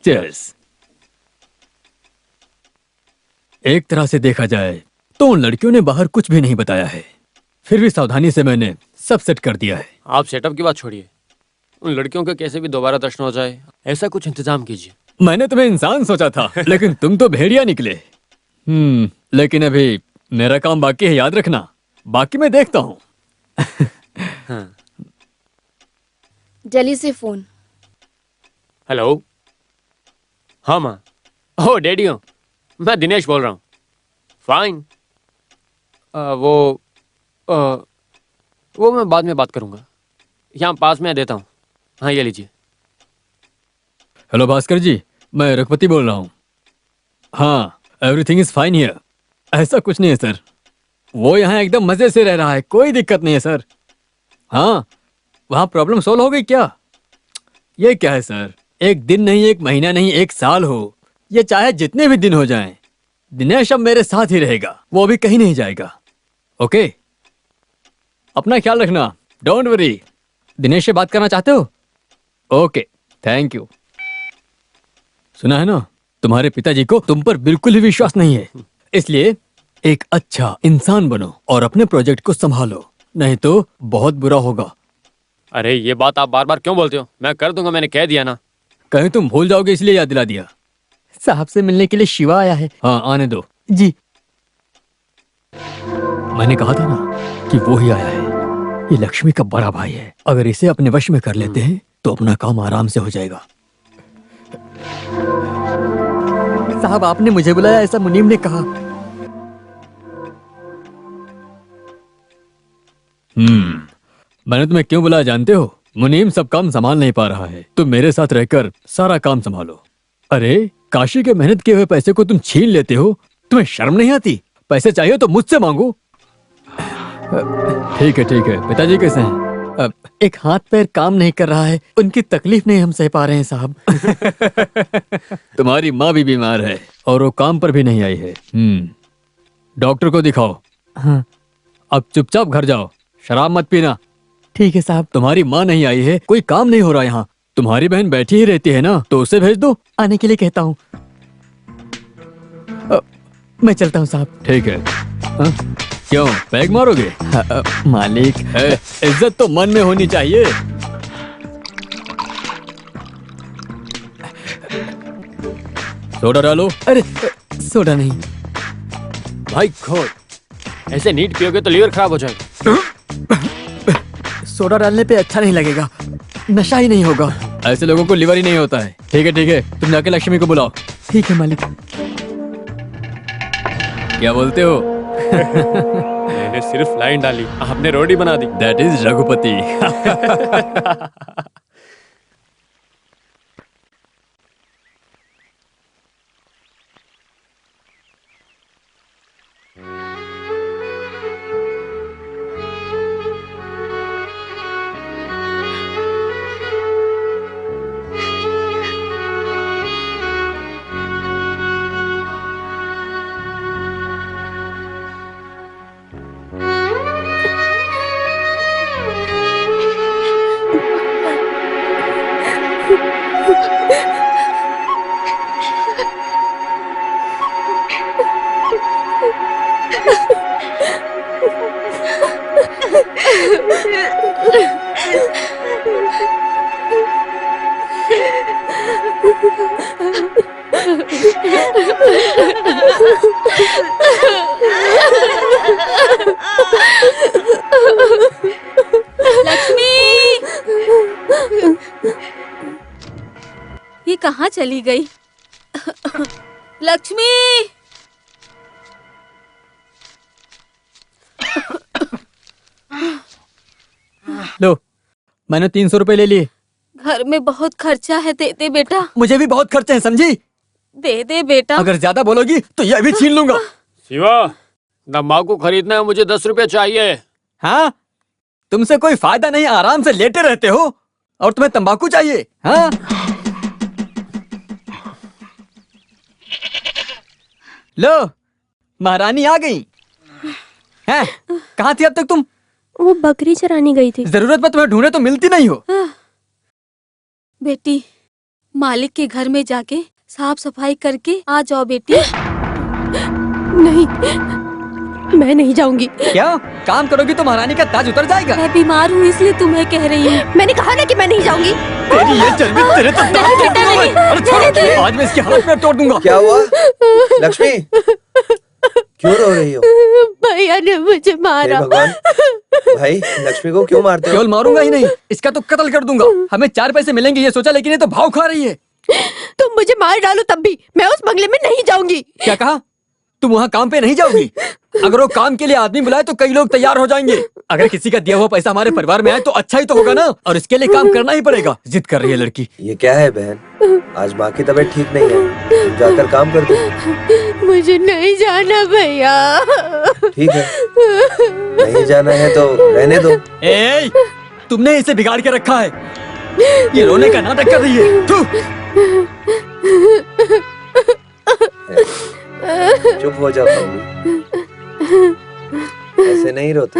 Cheers. एक तरह से देखा जाए तो उन लड़कियों ने बाहर कुछ भी नहीं बताया है, फिर भी सावधानी से मैंने सब सेट कर दिया है। आप सेटअप की बात छोड़िए, उन लड़कियों के कैसे भी दोबारा दर्शन हो जाए ऐसा कुछ इंतजाम कीजिए। मैंने तुम्हें इंसान सोचा था लेकिन तुम तो भेड़िया निकले। लेकिन अभी मेरा काम बाकी है, याद रखना। बाकी मैं देखता हूँ। हाँ। दिल्ली से फोन। हेलो। हाँ माँ। ओह डैडी हूँ, मैं दिनेश बोल रहा हूँ। फाइन। वो मैं बाद में बात करूँगा, यहाँ पास में देता हूँ। हाँ ये लीजिए। हेलो भास्कर जी, मैं रघुपति बोल रहा हूँ। हाँ, एवरीथिंग इज फाइन हियर। ऐसा कुछ नहीं है सर, वो यहाँ एकदम मजे से रह रहा है, कोई दिक्कत नहीं है सर। हाँ, वहाँ प्रॉब्लम सोल्व हो गई क्या? ये क्या है सर, एक दिन नहीं, एक महीना नहीं, एक साल हो, ये चाहे जितने भी दिन हो जाएं, दिनेश अब मेरे साथ ही रहेगा, वो अभी कहीं नहीं जाएगा। ओके, अपना ख्याल रखना, डोंट वरी। दिनेश से बात करना चाहते हो? Okay, thank you. सुना है ना, तुम्हारे पिताजी को तुम पर बिल्कुल ही विश्वास नहीं है, इसलिए एक अच्छा इंसान बनो और अपने प्रोजेक्ट को संभालो, नहीं तो बहुत बुरा होगा। अरे ये बात आप बार बार क्यों बोलते हो? मैं कर दूंगा, मैंने कह दिया ना। कहीं तुम भूल जाओगे इसलिए याद दिला दिया। साहब से मिलने के लिए शिवा आया है। हाँ आने दो जी। मैंने कहा था ना कि वो ही आया है, ये लक्ष्मी का बड़ा भाई है, अगर इसे अपने वश में कर लेते हैं तो अपना काम आराम से हो जाएगा। साहब आपने मुझे बुलाया, ऐसा मुनीम ने कहा। मैंने तुम्हें क्यों बुलाया जानते हो? मुनीम सब काम संभाल नहीं पा रहा है, तुम मेरे साथ रहकर सारा काम संभालो। अरे काशी के मेहनत किए हुए पैसे को तुम छीन लेते हो, तुम्हें शर्म नहीं आती? पैसे चाहिए तो मुझसे मांगो। ठीक है ठीक है। पिताजी कैसे हैं? एक हाथ पैर काम नहीं कर रहा है, उनकी तकलीफ नहीं हम सह पा रहे हैं साहब। तुम्हारी माँ भी बीमार है और वो काम पर भी नहीं आई है। डॉक्टर को दिखाओ। हाँ। अब चुपचाप घर जाओ, शराब मत पीना। ठीक है साहब। तुम्हारी माँ नहीं आई है, कोई काम नहीं हो रहा यहाँ, तुम्हारी बहन बैठी ही रहती है ना, तो उसे भेज दो। आने के लिए कहता हूँ। मैं चलता हूँ साहब। ठीक है। क्यों पैग मारोगे? मालिक है, इज्जत तो मन में होनी चाहिए। सोडा डालो। अरे सोडा नहीं भाई खोल, ऐसे नीट पियोगे तो लीवर खराब हो जाएगा। सोडा डालने पे अच्छा नहीं लगेगा, नशा ही नहीं होगा। ऐसे लोगों को लिवर ही नहीं होता है। ठीक है, तुम जाके लक्ष्मी को बुलाओ। ठीक है मालिक। क्या बोलते हो? मैंने सिर्फ लाइन डाली, आपने रोटी बना दी। That is Raghupati. लक्ष्मी, ये कहाँ चली गई? लक्ष्मी, लो, मैंने 300 रुपए ले लिए। घर में बहुत खर्चा है, दे दे बेटा। मुझे भी बहुत खर्चे हैं, समझी? दे दे बेटा। अगर ज्यादा बोलोगी तो यह भी छीन लूंगा। शिवा, तंबाकू खरीदना है, मुझे 10 रुपए चाहिए। हाँ, तुमसे कोई फायदा नहीं, आराम से लेटे रहते हो और तुम्हें तंबाकू चाहिए? हाँ? लो, महारानी आ गई। हैं? कहाँ थी अब तक तुम? वो बकरी चराने गई थी। जरूरत में तुम्हें ढूंढे तो मिलती नहीं हो। बेटी, मालिक के घर में जाके साफ सफाई करके आ जाओ बेटी। नहीं, मैं नहीं जाऊंगी। क्या काम करोगी तो महारानी का ताज उतर जाएगा। मैं बीमार हूँ इसलिए तुम्हें कह रही हूँ। मैंने कहा ना कि मैं नहीं जाऊंगी। तेरी ये चर्बी तेरे तो दांत तोड़ दूंगा मैं। अरे छोड़, आज मैं इसकी हालत में तोड़ दूंगा। क्या हुआ लक्ष्मी, क्यों रो रही हो? भैया ने मुझे हे मारा। भगवान, भाई लक्ष्मी को क्यों मारते हो? केवल मारूंगा ही नहीं, इसका तो कत्ल कर दूंगा। हमें 4 पैसे मिलेंगे ये सोचा, लेकिन ये तो भाव खा रही है। तुम मुझे मार डालो तब भी मैं उस बंगले में नहीं जाऊंगी। क्या कहा? तुम वहाँ काम पे नहीं जाओगी? अगर वो काम के लिए आदमी बुलाए तो कई लोग तैयार हो जाएंगे। अगर किसी का दिया हुआ पैसा हमारे परिवार में आए तो अच्छा ही तो होगा ना। और इसके लिए काम करना ही पड़ेगा। जिद कर रही है लड़की। ये क्या है बहन, आज माँ की तबीयत ठीक नहीं है, तुम जाकर काम कर दो। मुझे नहीं जाना भैया। ठीक है, नहीं जाना है तो रहने दो। ए, तुमने इसे बिगाड़ के रखा है। ये रोने का नाटक कर रही है। थू। चुप हो जाओ मम्मी, ऐसे नहीं रोते।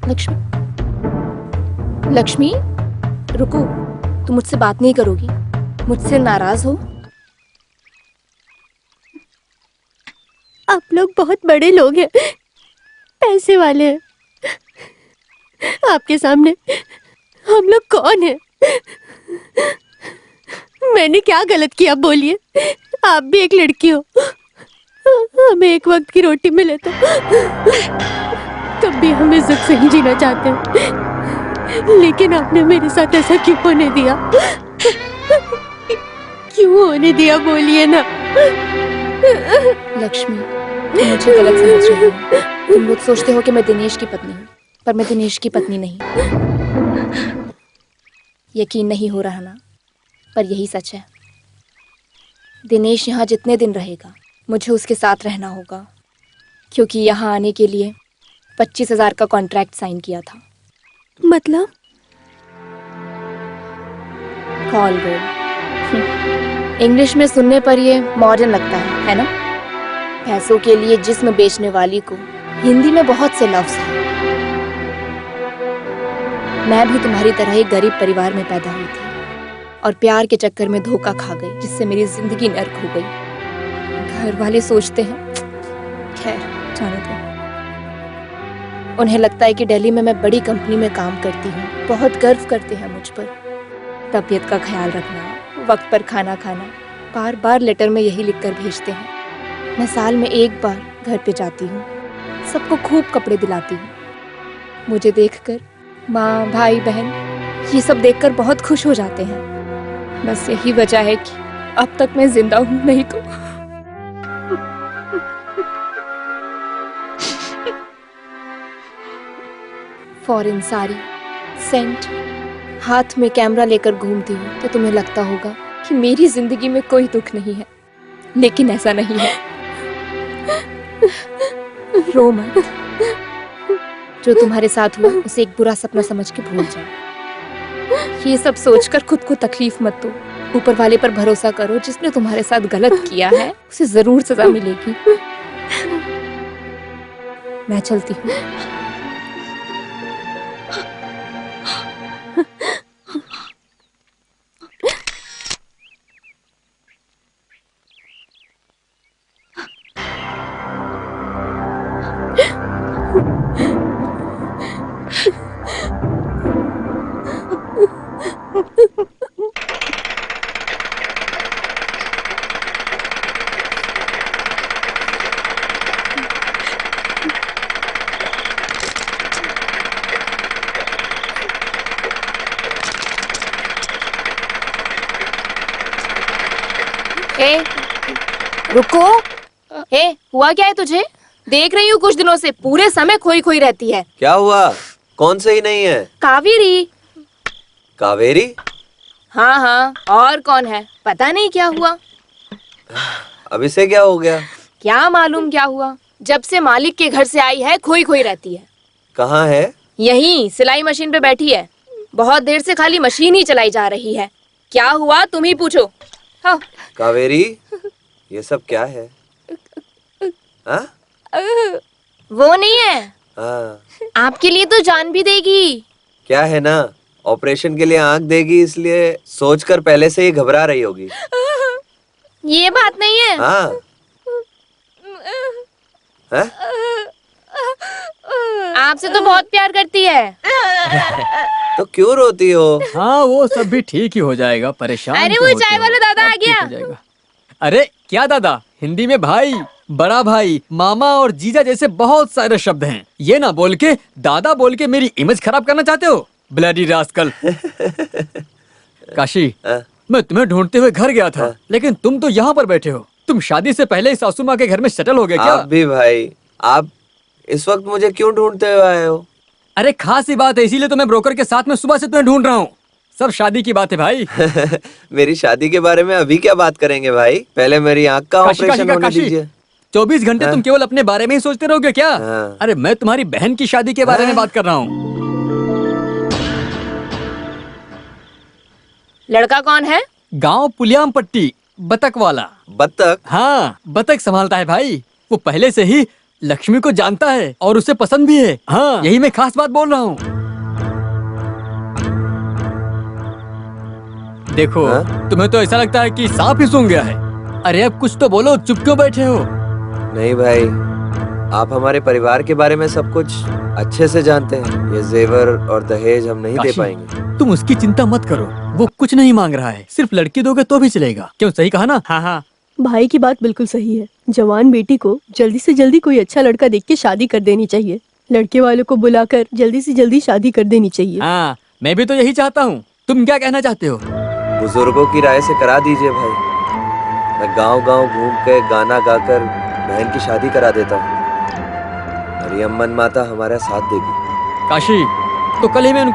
लक्ष्मी, लक्ष्मी रुको, तुम मुझसे बात नहीं करोगी? मुझसे नाराज हो? आप लोग बहुत बड़े लोग हैं, पैसे वाले हैं। आपके सामने हम लोग कौन हैं? मैंने क्या गलत किया बोलिए? आप भी एक लड़की हो, हमें एक वक्त की रोटी मिले तो तब भी हम इज्जत से ही जीना चाहते हैं। लेकिन आपने मेरे साथ ऐसा क्यों होने दिया? क्यों होने दिया बोलिए ना। लक्ष्मी, तुम मुझे गलत समझ रही हो। तुम लोग सोचते हो कि मैं दिनेश की पत्नी हूँ, पर मैं दिनेश की पत्नी नहीं। यकीन नहीं हो रहा ना, पर यही सच है। दिनेश यहाँ जितने दिन रहेगा मुझे उसके साथ रहना होगा, क्योंकि यहाँ आने के लिए 25,000 का कॉन्ट्रैक्ट साइन किया था। मतलब? कॉल गोल। इंग्लिश में सुनने पर ये मॉडर्न लगता है ना? पैसों के लिए जिस्म बेचने वाली को हिंदी में बहुत से लफ्ज हैं। मैं भी तुम्हारी तरह एक गरीब परिवार में पैदा हुई थी और प्यार के चक्कर में धोखा खा गई, जिससे मेरी जिंदगी नर्क हो गई। घर वाले सोचते हैं, खैर जाने दो। उन्हें लगता है कि दिल्ली में मैं बड़ी कंपनी में काम करती हूँ, बहुत गर्व करते हैं मुझ पर। तबीयत का ख्याल रखना, वक्त पर खाना खाना, बार बार लेटर में यही लिखकर भेजते हैं। मैं साल में एक बार घर पे जाती हूँ, सबको खूब कपड़े दिलाती हूँ। मुझे देखकर माँ, भाई, बहन ये सब देखकर बहुत खुश हो जाते हैं। बस यही वजह है कि अब तक मैं जिंदा हूँ, नहीं तो। फॉरेन साड़ी, सेंट, हाथ में कैमरा लेकर घूमती हूँ तो तुम्हें लगता होगा कि मेरी जिंदगी में कोई दुख नहीं है, लेकिन ऐसा नहीं है। रो मत। जो तुम्हारे साथ हुआ उसे एक बुरा सपना समझ के भूल जाओ। ये सब सोचकर खुद को तकलीफ मत दो। ऊपर वाले पर भरोसा करो, जिसने तुम्हारे साथ गलत किया है उसे जरूर सजा मिलेगी। मैं चलती हूँ। ए, रुको। हुआ क्या है तुझे? देख रही हूँ कुछ दिनों से पूरे समय खोई खोई रहती है। क्या हुआ? कौन से ही नहीं है? कावेरी। कावेरी? हाँ हाँ, और कौन है? पता नहीं क्या हुआ। अब इसे क्या हो गया? क्या मालूम क्या हुआ, जब से मालिक के घर से आई है खोई खोई रहती है। कहाँ है? यहीं सिलाई मशीन पे बैठी है। बहुत देर से खाली मशीन ही चलाई जा रही है। क्या हुआ तुम ही पूछो। हाँ। कावेरी, ये सब क्या है? हाँ? वो नहीं है, हाँ, आपके लिए तो जान भी देगी। क्या है ना, ऑपरेशन के लिए आंख देगी, इसलिए सोचकर पहले से ही घबरा रही होगी। ये बात नहीं है। हाँ? हैं? आपसे तो बहुत प्यार करती है। तो क्यों रोती हो? हाँ वो सब भी ठीक ही हो जाएगा, परेशान अरे क्यों वो होते चाय हो? वाला दादा सब आ ठीक गया। हो जाएगा। अरे क्या दादा, हिंदी में भाई, बड़ा भाई, मामा और जीजा जैसे बहुत सारे शब्द हैं। ये ना बोल के दादा बोल के मेरी इमेज खराब करना चाहते हो? Bloody rascal. काशी, हाँ? मैं तुम्हें ढूंढते हुए घर गया था, लेकिन तुम तो यहाँ पर बैठे हो। तुम शादी से पहले ही सासू माँ के घर में सेटल हो गए क्या? आप भी भाई, आप इस वक्त मुझे क्यों ढूंढते हुए आए हो? अरे खास ही बात है, इसीलिए तो मैं ब्रोकर के साथ में सुबह से तुम्हें ढूंढ रहा हूँ। सब शादी की बात है भाई। मेरी शादी के बारे में अभी क्या बात करेंगे भाई? पहले मेरी आंख का काशी, ऑपरेशन होने काशी, दीजिए। 24 घंटे तुम केवल अपने बारे में ही सोचते रहोगे क्या? हाँ। अरे मैं तुम्हारी बहन की शादी के बारे में बात कर रहा हूँ। लड़का कौन है? गांव पुलियाम पट्टी, बतक वाला। बत्तख? हाँ, बतख संभालता है भाई। वो पहले से ही लक्ष्मी को जानता है और उसे पसंद भी है। हाँ, यही मैं खास बात बोल रहा हूँ। देखो, हाँ? तुम्हें तो ऐसा लगता है कि सांप ही सूंघ गया है। अरे अब कुछ तो बोलो, चुप क्यों बैठे हो? नहीं भाई, आप हमारे परिवार के बारे में सब कुछ अच्छे से जानते हैं। ये जेवर और दहेज हम नहीं दे काशी, पाएंगे। तुम उसकी चिंता मत करो, वो कुछ नहीं मांग रहा है। सिर्फ लड़की दोगे तो भी चलेगा। क्यों, सही कहा ना? हाँ हाँ। भाई की बात बिल्कुल सही है। जवान बेटी को जल्दी से जल्दी कोई अच्छा लड़का देख के शादी कर देनी चाहिए। लड़के वालों को बुलाकर जल्दी से जल्दी शादी कर देनी चाहिए। हाँ, मैं भी तो यही चाहता हूँ। तुम क्या कहना चाहते हो? बुजुर्गों की राय से करा दीजिए भाई। मैं गांव-गांव घूम के गाना गाकर बहन की शादी करा देता हूँ और ये अम्मन माता हमारा साथ देगी। काशी, तो कल ही मैं